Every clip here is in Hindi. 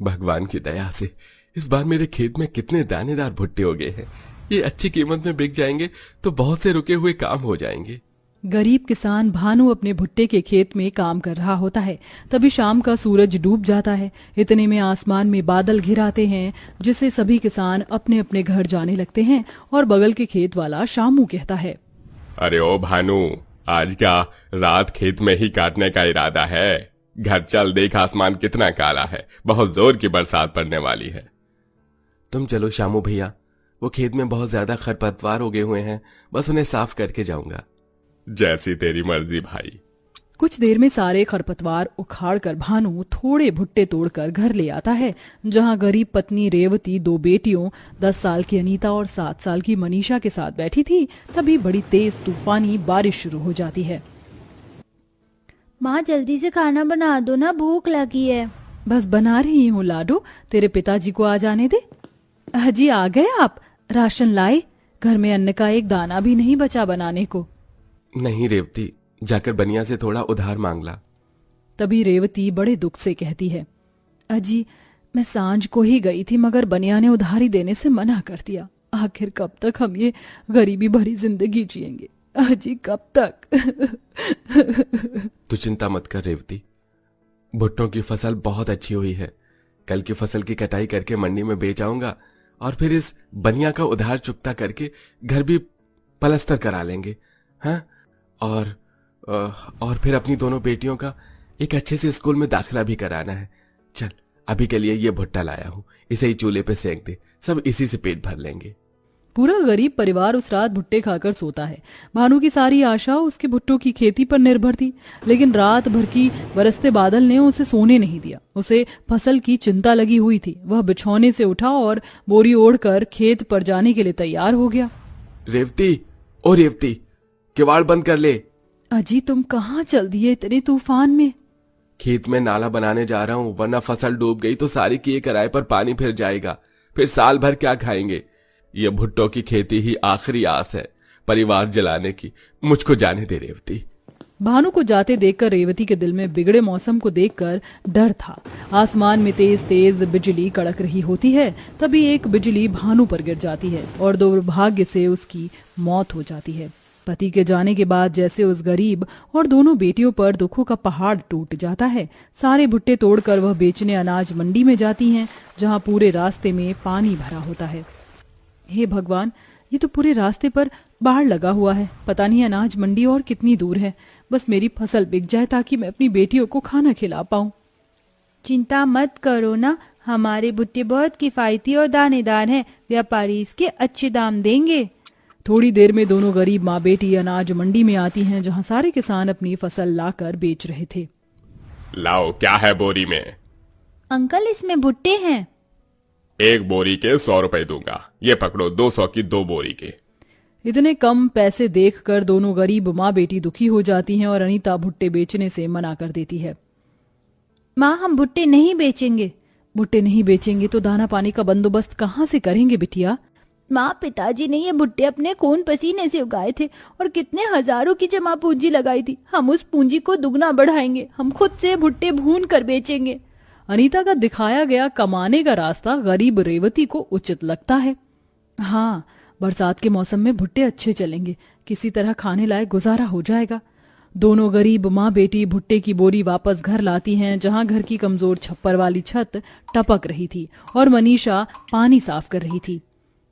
भगवान की दया से इस बार मेरे खेत में कितने दानेदार भुट्टे हो गए हैं। ये अच्छी कीमत में बिक जाएंगे तो बहुत से रुके हुए काम हो जाएंगे। गरीब किसान भानु अपने भुट्टे के खेत में काम कर रहा होता है। तभी शाम का सूरज डूब जाता है। इतने में आसमान में बादल घिर आते हैं, जिससे सभी किसान अपने अपने घर जाने लगते हैं। और बगल के खेत वाला शामू कहता है, अरे ओ भानु, आज क्या रात खेत में ही काटने का इरादा है? घर चल, देख आसमान कितना काला है, बहुत जोर की बरसात पड़ने वाली है। तुम चलो शामू भैया, वो खेत में बहुत ज्यादा खरपतवार उगे हुए हैं, बस उन्हें साफ करके जाऊंगा। जैसी तेरी मर्जी भाई। कुछ देर में सारे खरपतवार उखाड़कर भानु थोड़े भुट्टे तोड़कर घर ले आता है, जहां गरीब पत्नी रेवती 2 बेटियों 10 साल की अनीता और 7 साल की मनीषा के साथ बैठी थी। तभी बड़ी तेज तूफानी बारिश शुरू हो जाती है। माँ जल्दी से खाना बना दो ना, भूख लगी है। बस बना रही हूँ लाडो, तेरे पिताजी को आ जाने दे। हाजी आ गए आप? राशन लाए? घर में अन्न का एक दाना भी नहीं बचा बनाने को। नहीं रेवती, जाकर बनिया से थोड़ा उधार मांग ला। तभी रेवती बड़े दुख से कहती है, अजी मैं सांझ को ही गई थी, मगर बनिया ने उधारी देने से मना कर दिया। आखिर कब तक हम ये गरीबी भरी जिंदगी जिएंगे? अजी कब तक? तू चिंता मत कर रेवती, भुट्टों की फसल बहुत अच्छी हुई है। कल की फसल की कटाई करके मंडी में बेच आऊंगा और फिर इस बनिया का उधार चुकता करके घर भी पलस्तर करा लेंगे। हाँ, और फिर अपनी दोनों बेटियों का एक अच्छे से स्कूल में दाखिला भी कराना है। चल, अभी के लिए ये भुट्टा लाया हूं, इसे ही चूल्हे पे सेक दे, सब इसी से पेट भर लेंगे। पूरा गरीब परिवार उस रात भुट्टे खाकर सोता है। भानु की सारी आशा उसके भुट्टों की खेती पर निर्भर थी, लेकिन रात भर की बरसते बादल ने उसे सोने नहीं दिया। उसे फसल की चिंता लगी हुई थी। वह बिछौने से उठा और बोरी ओढ़कर खेत पर जाने के लिए तैयार हो गया। रेवती, ओ रेवती, किवाड़ बंद कर ले। अजी तुम कहाँ चल दिए इतने तूफान में? खेत में नाला बनाने जा रहा हूँ, वरना फसल डूब गई तो सारी किए किराए पर पानी फिर जाएगा, फिर साल भर क्या खाएंगे। ये भुट्टो की खेती ही आखिरी आस है परिवार जलाने की। मुझको जाने दे रेवती। भानु को जाते देखकर रेवती के दिल में बिगड़े मौसम को देखकर डर था। आसमान में तेज तेज बिजली कड़क रही होती है। तभी एक बिजली भानु पर गिर जाती है और दुर्भाग्य से उसकी मौत हो जाती है। पति के जाने के बाद जैसे उस गरीब और दोनों बेटियों पर दुखों का पहाड़ टूट जाता है। सारे भुट्टे तोड़कर वह बेचने अनाज मंडी में जाती हैं, जहां पूरे रास्ते में पानी भरा होता है। हे भगवान, ये तो पूरे रास्ते पर बाढ़ लगा हुआ है। पता नहीं अनाज मंडी और कितनी दूर है। बस मेरी फसल बिक जाए ताकि मैं अपनी बेटियों को खाना खिला पाऊं। चिंता मत करो ना, हमारे भुट्टे बहुत किफायती और दानेदार हैं। व्यापारी इसके अच्छे दाम देंगे। थोड़ी देर में दोनों गरीब माँ बेटी अनाज मंडी में आती हैं, जहां सारे किसान अपनी फसल लाकर बेच रहे थे। लाओ, क्या है बोरी में? अंकल इसमें भुट्टे हैं। एक बोरी के 100 रुपए दूंगा। ये पकड़ो, 200 की 2 बोरी के। इतने कम पैसे देखकर दोनों गरीब माँ बेटी दुखी हो जाती हैं और अनीता भुट्टे बेचने से मना कर देती है। माँ हम भुट्टे नहीं बेचेंगे। भुट्टे नहीं बेचेंगे तो दाना पानी का बंदोबस्त कहाँ से करेंगे बिटिया? माँ पिताजी ने ये भुट्टे अपने खून पसीने से उगाए थे और कितने हजारों की जमा पूंजी लगाई थी। हम उस पूंजी को दुगना बढ़ाएंगे। हम खुद से भुट्टे भून कर बेचेंगे। अनीता का दिखाया गया कमाने का रास्ता गरीब रेवती को उचित लगता है। हाँ, बरसात के मौसम में भुट्टे अच्छे चलेंगे, किसी तरह खाने लायक गुजारा हो जाएगा। दोनों गरीब माँ बेटी भुट्टे की बोरी वापस घर लाती हैं, जहां घर की कमजोर छप्पर वाली छत टपक रही थी और मनीषा पानी साफ कर रही थी।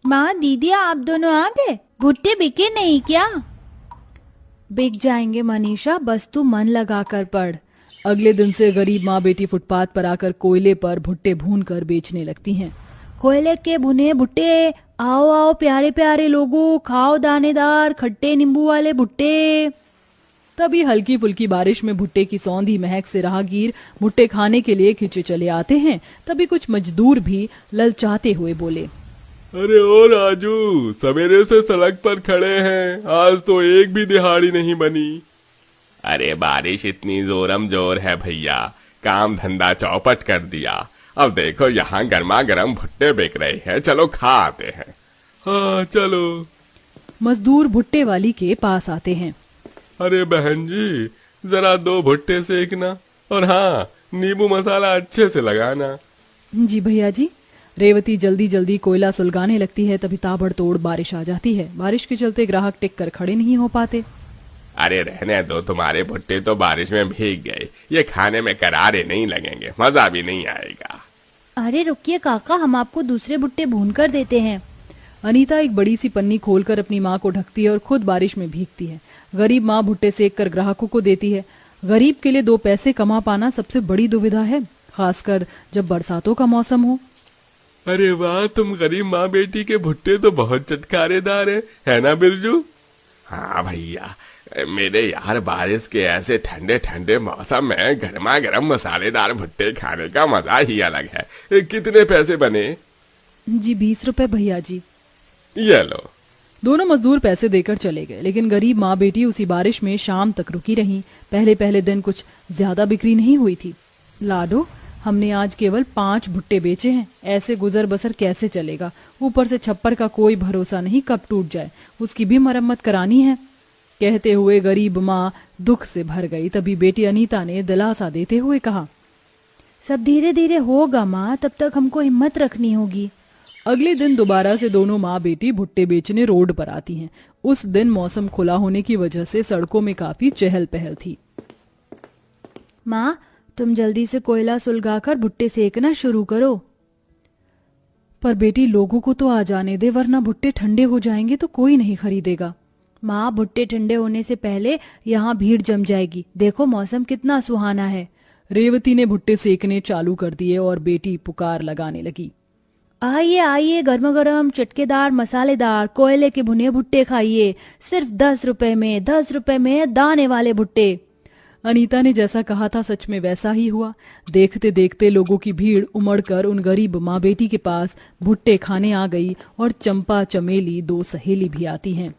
माँ दीदी आप दोनों आ गए? भुट्टे बिके नहीं क्या? बिक जाएंगे मनीषा, बस तू मन लगा कर पढ़। अगले दिन से गरीब माँ बेटी फुटपाथ पर आकर कोयले पर भुट्टे भून कर बेचने लगती हैं। कोयले के भुने भुट्टे, आओ आओ प्यारे प्यारे लोगों, खाओ दानेदार खट्टे नींबू वाले भुट्टे। तभी हल्की फुल्की बारिश में भुट्टे की सौंधी महक से राहगीर भुट्टे खाने के लिए खिंचे चले आते हैं। तभी कुछ मजदूर भी ललचाते हुए बोले, अरे ओ राजू, सवेरे से सड़क पर खड़े हैं, आज तो एक भी दिहाड़ी नहीं बनी। अरे बारिश इतनी जोरम जोर है भैया, काम धंधा चौपट कर दिया। अब देखो यहाँ गर्मा गर्म भुट्टे बिक रहे हैं, चलो खा आते हैं। हाँ चलो। मजदूर भुट्टे वाली के पास आते हैं। अरे बहन जी, जरा 2 भुट्टे सेकना और हाँ, नींबू मसाला अच्छे से लगाना। जी भैया जी। रेवती जल्दी जल्दी कोयला सुलगाने लगती है, तभी ताबड़तोड़ बारिश आ जाती है। बारिश के चलते ग्राहक टिक कर खड़े नहीं हो पाते। अरे रहने दो, तुम्हारे भुट्टे तो बारिश में भीग गए, ये खाने में करारे नहीं लगेंगे, मजा भी नहीं आएगा। अरे रुकिए काका, हम आपको दूसरे भुट्टे भून कर देते हैं। अनीता एक बड़ी सी पन्नी खोलकर अपनी माँ को ढकती है और खुद बारिश में भीगती है। गरीब माँ भुट्टे सेक कर ग्राहकों को देती है। गरीब के लिए 2 पैसे कमा पाना सबसे बड़ी दुविधा है, खासकर जब बरसातों का मौसम हो। अरे वाह, तुम गरीब माँ बेटी के भुट्टे तो बहुत चटकारेदार है ना बिरजू? हाँ भैया, मेरे यार बारिश के ऐसे ठंडे ठंडे मौसम में गर्मा गर्म मसालेदार भुट्टे खाने का मजा ही अलग है। कितने पैसे बने? जी 20 रुपए भैया जी। ये लो। दोनों मजदूर पैसे देकर चले गए, लेकिन गरीब माँ बेटी उसी बारिश में शाम तक रुकी रहीं। पहले पहले दिन कुछ ज्यादा बिक्री नहीं हुई थी। लाडो, हमने आज केवल 5 भुट्टे बेचे हैं, ऐसे गुजर बसर कैसे चलेगा? ऊपर से छप्पर का कोई भरोसा नहीं, कब टूट जाए, उसकी भी मरम्मत करानी है। कहते हुए गरीब माँ दुख से भर गई। तभी बेटी अनीता ने दिलासा देते हुए कहा, सब धीरे धीरे होगा माँ, तब तक हमको हिम्मत रखनी होगी। अगले दिन दोबारा से दोनों माँ बेटी भुट्टे बेचने रोड पर आती हैं। उस दिन मौसम खुला होने की वजह से सड़कों में काफी चहल पहल थी। माँ, तुम जल्दी से कोयला सुलगाकर भुट्टे सेकना शुरू करो। पर बेटी, लोगों को तो आ जाने दे, वरना भुट्टे ठंडे हो जाएंगे तो कोई नहीं खरीदेगा। माँ, भुट्टे ठंडे होने से पहले यहाँ भीड़ जम जाएगी। देखो मौसम कितना सुहाना है। रेवती ने भुट्टे सेकने चालू कर दिए और बेटी पुकार लगाने लगी, आइए आइए, गर्मा गर्म चटकेदार मसालेदार कोयले के भुने भुट्टे खाइए, सिर्फ 10 रुपए में, 10 रुपए में दाने वाले भुट्टे। अनीता ने जैसा कहा था सच में वैसा ही हुआ। देखते देखते लोगों की भीड़ उमड़कर उन गरीब माँ बेटी के पास भुट्टे खाने आ गई और चंपा चमेली 2 सहेली भी आती हैं।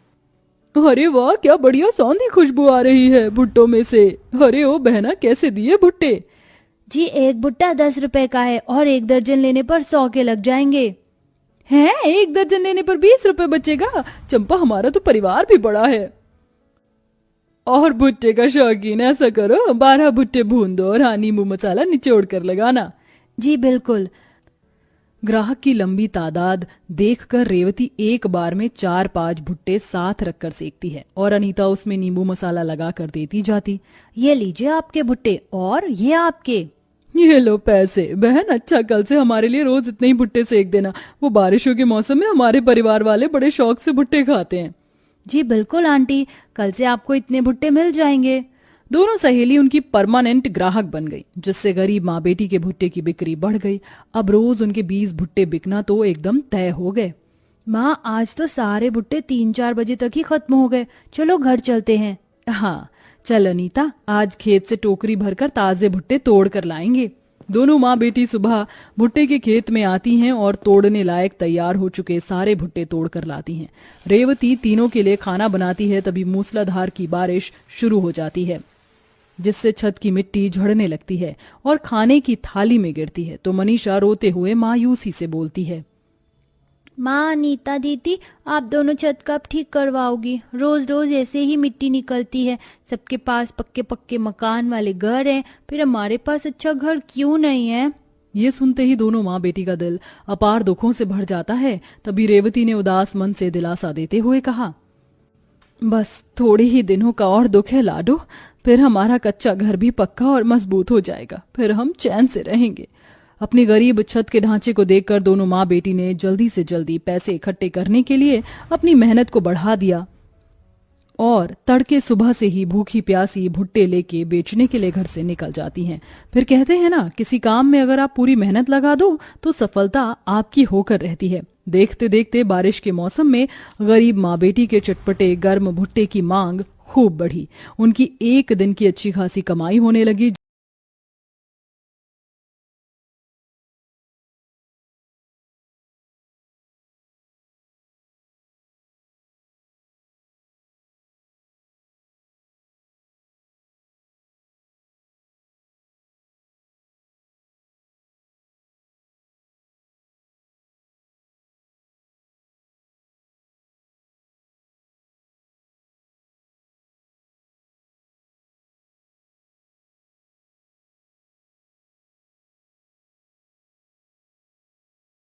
अरे वाह, क्या बढ़िया सौंधी खुशबू आ रही है भुट्टों में से। अरे ओ बहना, कैसे दिए भुट्टे? जी 1 भुट्टा 10 रुपए का है और 1 दर्जन लेने पर 100 के लग जाएंगे। हैं, 1 दर्जन लेने पर 20 रुपए बचेगा? चंपा, हमारा तो परिवार भी बड़ा है। और भुट्टे का शौकीन, ऐसा करो 12 भुट्टे भून दो और हाँ, नींबू मसाला निचोड़ कर लगाना। जी बिल्कुल। ग्राहक की लंबी तादाद देखकर रेवती एक बार में 4-5 भुट्टे साथ रखकर सेकती है और अनीता उसमें नींबू मसाला लगा कर देती जाती। ये लीजिए आपके भुट्टे और ये आपके। ये लो पैसे। बहन, अच्छा कल से हमारे लिए रोज इतने ही भुट्टे सेक देना। वो बारिशों के मौसम में हमारे परिवार वाले बड़े शौक से भुट्टे खाते हैं। जी बिल्कुल आंटी, कल से आपको इतने भुट्टे मिल जाएंगे। दोनों सहेली उनकी परमानेंट ग्राहक बन गई, जिससे गरीब माँ बेटी के भुट्टे की बिक्री बढ़ गई। अब रोज उनके 20 भुट्टे बिकना तो एकदम तय हो गए। माँ, आज तो सारे भुट्टे 3-4 बजे तक ही खत्म हो गए। चलो घर चलते हैं। हाँ चल अनीता, आज खेत से टोकरी भरकर ताजे भुट्टे तोड़ कर लाएंगे। दोनों माँ बेटी सुबह भुट्टे के खेत में आती हैं और तोड़ने लायक तैयार हो चुके सारे भुट्टे तोड़ कर लाती हैं। रेवती तीनों के लिए खाना बनाती है, तभी मूसलाधार की बारिश शुरू हो जाती है, जिससे छत की मिट्टी झड़ने लगती है और खाने की थाली में गिरती है। तो मनीषा रोते हुए मायूसी से बोलती है, माँ, अनीता दीदी, आप दोनों छत कब ठीक करवाओगी? रोज रोज ऐसे ही मिट्टी निकलती है। सबके पास पक्के पक्के मकान वाले घर हैं, फिर हमारे पास अच्छा घर क्यों नहीं है? ये सुनते ही दोनों माँ बेटी का दिल अपार दुखों से भर जाता है। तभी रेवती ने उदास मन से दिलासा देते हुए कहा, बस थोड़े ही दिनों का और दुख है लाडो, फिर हमारा कच्चा घर भी पक्का और मजबूत हो जाएगा, फिर हम चैन से रहेंगे। अपनी गरीब छत के ढांचे को देखकर दोनों माँ बेटी ने जल्दी से जल्दी पैसे इकट्ठे करने के लिए अपनी मेहनत को बढ़ा दिया और तड़के सुबह से ही भूखी प्यासी भुट्टे लेके बेचने के लिए घर से निकल जाती हैं। फिर कहते हैं ना, किसी काम में अगर आप पूरी मेहनत लगा दो तो सफलता आपकी होकर रहती है। देखते देखते बारिश के मौसम में गरीब माँ बेटी के चटपटे गर्म भुट्टे की मांग खूब बढ़ी। उनकी एक दिन की अच्छी खासी कमाई होने लगी।